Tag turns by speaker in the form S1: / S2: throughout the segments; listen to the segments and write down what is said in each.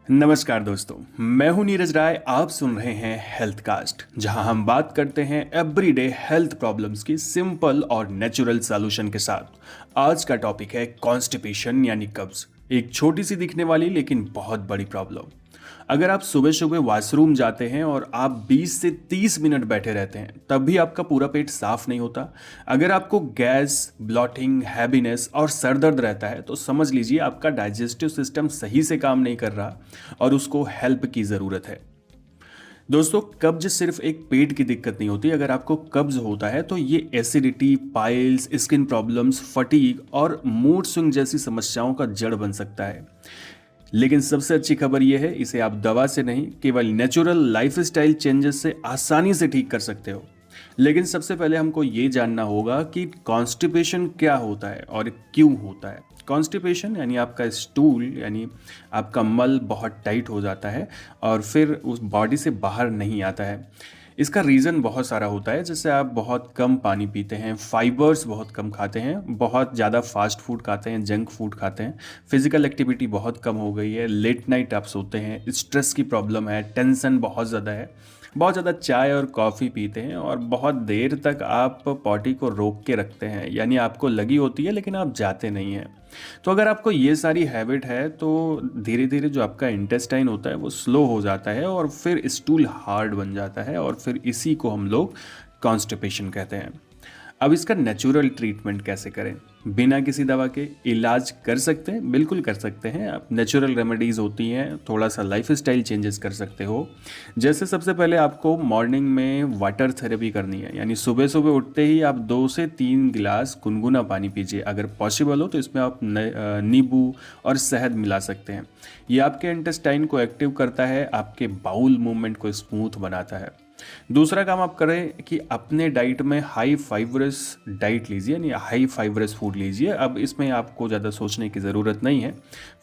S1: नमस्कार दोस्तों, मैं हूं नीरज राय। आप सुन रहे हैं हेल्थ कास्ट, जहां हम बात करते हैं एवरीडे हेल्थ प्रॉब्लम्स की सिंपल और नेचुरल सॉल्यूशन के साथ। आज का टॉपिक है कॉन्स्टिपेशन यानी कब्ज। एक छोटी सी दिखने वाली लेकिन बहुत बड़ी प्रॉब्लम। अगर आप सुबह सुबह वॉशरूम जाते हैं और आप 20 से 30 मिनट बैठे रहते हैं तब भी आपका पूरा पेट साफ नहीं होता, अगर आपको गैस, ब्लॉटिंग, हैवीनेस और सर दर्द रहता है तो समझ लीजिए आपका डाइजेस्टिव सिस्टम सही से काम नहीं कर रहा और उसको हेल्प की ज़रूरत है। दोस्तों, कब्ज सिर्फ एक पेट की दिक्कत नहीं होती। अगर आपको कब्ज होता है तो ये acidity, piles, skin problems, fatigue और मूड स्विंग जैसी समस्याओं का जड़ बन सकता है। लेकिन सबसे अच्छी खबर यह है, इसे आप दवा से नहीं, केवल नेचुरल लाइफस्टाइल चेंजेस से आसानी से ठीक कर सकते हो। लेकिन सबसे पहले हमको ये जानना होगा कि कॉन्स्टिपेशन क्या होता है और क्यों होता है। कॉन्स्टिपेशन यानी आपका स्टूल यानी आपका मल बहुत टाइट हो जाता है और फिर उस बॉडी से बाहर नहीं आता है। इसका रीज़न बहुत सारा होता है, जैसे आप बहुत कम पानी पीते हैं, फाइबर्स बहुत कम खाते हैं, बहुत ज़्यादा फास्ट फूड खाते हैं, जंक फूड खाते हैं, फिजिकल एक्टिविटी बहुत कम हो गई है, लेट नाइट आप सोते हैं, स्ट्रेस की प्रॉब्लम है, टेंशन बहुत ज़्यादा है, बहुत ज़्यादा चाय और कॉफ़ी पीते हैं और बहुत देर तक आप पॉटी को रोक के रखते हैं, यानी आपको लगी होती है लेकिन आप जाते नहीं हैं। तो अगर आपको ये सारी हैबिट है तो धीरे धीरे जो आपका इंटेस्टाइन होता है वो स्लो हो जाता है और फिर स्टूल हार्ड बन जाता है और फिर इसी को हम लोग कॉन्स्टिपेशन कहते हैं। अब इसका नेचुरल ट्रीटमेंट कैसे करें? बिना किसी दवा के इलाज कर सकते हैं, बिल्कुल कर सकते हैं। आप नेचुरल रेमेडीज़ होती हैं, थोड़ा सा लाइफस्टाइल चेंजेस कर सकते हो। जैसे सबसे पहले आपको मॉर्निंग में वाटर थेरेपी करनी है, यानी सुबह सुबह उठते ही आप 2 से 3 गिलास गुनगुना पानी पीजिए। अगर पॉसिबल हो तो इसमें आप नींबू और शहद मिला सकते हैं। ये आपके इंटेस्टाइन को एक्टिव करता है, आपके बाउल मूवमेंट को स्मूथ बनाता है। दूसरा काम आप करें कि अपने डाइट में हाई फाइबरस डाइट लीजिए, यानी हाई फाइबरस फूड लीजिए। अब इसमें आपको ज़्यादा सोचने की ज़रूरत नहीं है।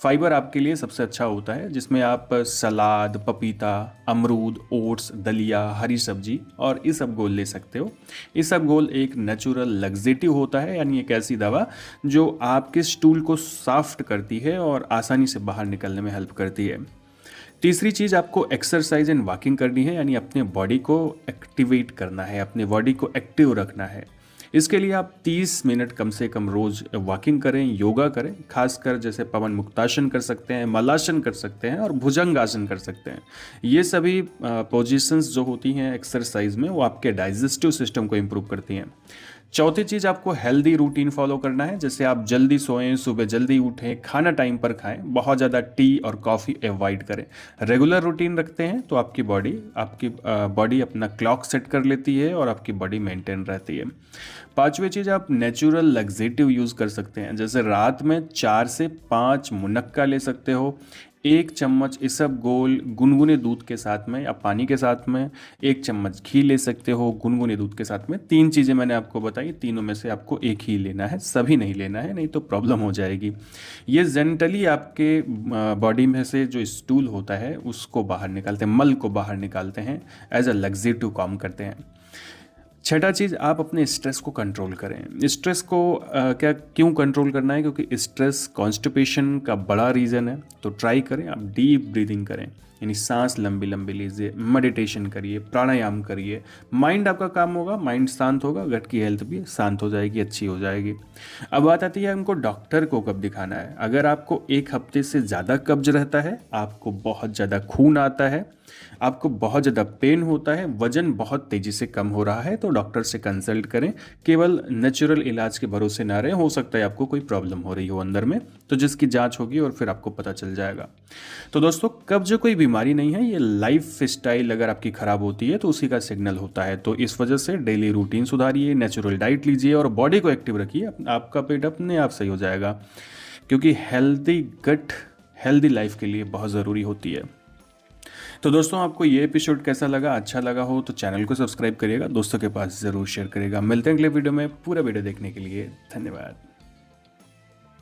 S1: फाइबर आपके लिए सबसे अच्छा होता है, जिसमें आप सलाद, पपीता, अमरूद, ओट्स, दलिया, हरी सब्जी और इसबगोल ले सकते हो। इसबगोल एक नेचुरल लग्जेटिव होता है, यानी एक ऐसी दवा जो आपके स्टूल को सॉफ्ट करती है और आसानी से बाहर निकलने में हेल्प करती है। तीसरी चीज़, आपको एक्सरसाइज एंड वॉकिंग करनी है, यानी अपने बॉडी को एक्टिवेट करना है, अपने बॉडी को एक्टिव रखना है। इसके लिए आप 30 मिनट कम से कम रोज़ वॉकिंग करें, योगा करें। खासकर जैसे पवन मुक्तासन कर सकते हैं, मलासन कर सकते हैं और भुजंग आसन कर सकते हैं। ये सभी पोजीशंस जो होती हैं एक्सरसाइज में, वो आपके डाइजेस्टिव सिस्टम को इम्प्रूव करती हैं। चौथी चीज़, आपको हेल्दी रूटीन फॉलो करना है, जैसे आप जल्दी सोएं, सुबह जल्दी उठें, खाना टाइम पर खाएं, बहुत ज़्यादा टी और कॉफ़ी अवॉइड करें। रेगुलर रूटीन रखते हैं तो आपकी बॉडी अपना क्लॉक सेट कर लेती है और आपकी बॉडी मेंटेन रहती है। पांचवी चीज़, आप नेचुरल लग्जेटिव यूज़ कर सकते हैं, जैसे रात में 4 से 5 मुनक्का ले सकते हो। 1 चम्मच इसबगोल गुनगुने दूध के साथ में या पानी के साथ में, 1 चम्मच घी ले सकते हो गुनगुने दूध के साथ में। 3 चीज़ें मैंने आपको बताई, तीनों में से आपको एक ही लेना है, सभी नहीं लेना है, नहीं तो प्रॉब्लम हो जाएगी। ये जेंटली आपके बॉडी में से जो स्टूल होता है उसको बाहर निकालते हैं, मल को बाहर निकालते हैं, एज अ लग्जेटिव काम करते हैं। छठा चीज़, आप अपने स्ट्रेस को कंट्रोल करें। स्ट्रेस को क्यों कंट्रोल करना है? क्योंकि स्ट्रेस कॉन्स्टिपेशन का बड़ा रीज़न है। तो ट्राई करें, आप डीप ब्रीदिंग करें, यानी सांस लंबी लंबी लीजिए, मेडिटेशन करिए, प्राणायाम करिए। माइंड आपका काम होगा, माइंड शांत होगा, गट की हेल्थ भी शांत हो जाएगी, अच्छी हो जाएगी। अब बात आती है हमको डॉक्टर को कब दिखाना है। अगर आपको 1 हफ्ते से ज़्यादा कब्ज रहता है, आपको बहुत ज़्यादा खून आता है, आपको बहुत ज़्यादा पेन होता है, वजन बहुत तेज़ी से कम हो रहा है, तो डॉक्टर से कंसल्ट करें। केवल नेचुरल इलाज के भरोसे ना रहें, हो सकता है आपको कोई प्रॉब्लम हो रही हो अंदर में, तो जिसकी जांच होगी और फिर आपको पता चल जाएगा। तो दोस्तों, कब्ज कोई बीमारी नहीं है, ये लाइफ स्टाइल अगर आपकी ख़राब होती है तो उसी का सिग्नल होता है। तो इस वजह से डेली रूटीन सुधारिए, नेचुरल डाइट लीजिए और बॉडी को एक्टिव रखिए, आपका पेट अपने आप सही हो जाएगा। क्योंकि हेल्दी गट हेल्दी लाइफ के लिए बहुत ज़रूरी होती है। तो दोस्तों, आपको ये एपिसोड कैसा लगा? अच्छा लगा हो तो चैनल को सब्सक्राइब करिएगा, दोस्तों के पास ज़रूर शेयर करिएगा। मिलते हैं अगले वीडियो में। पूरा वीडियो देखने के लिए धन्यवाद।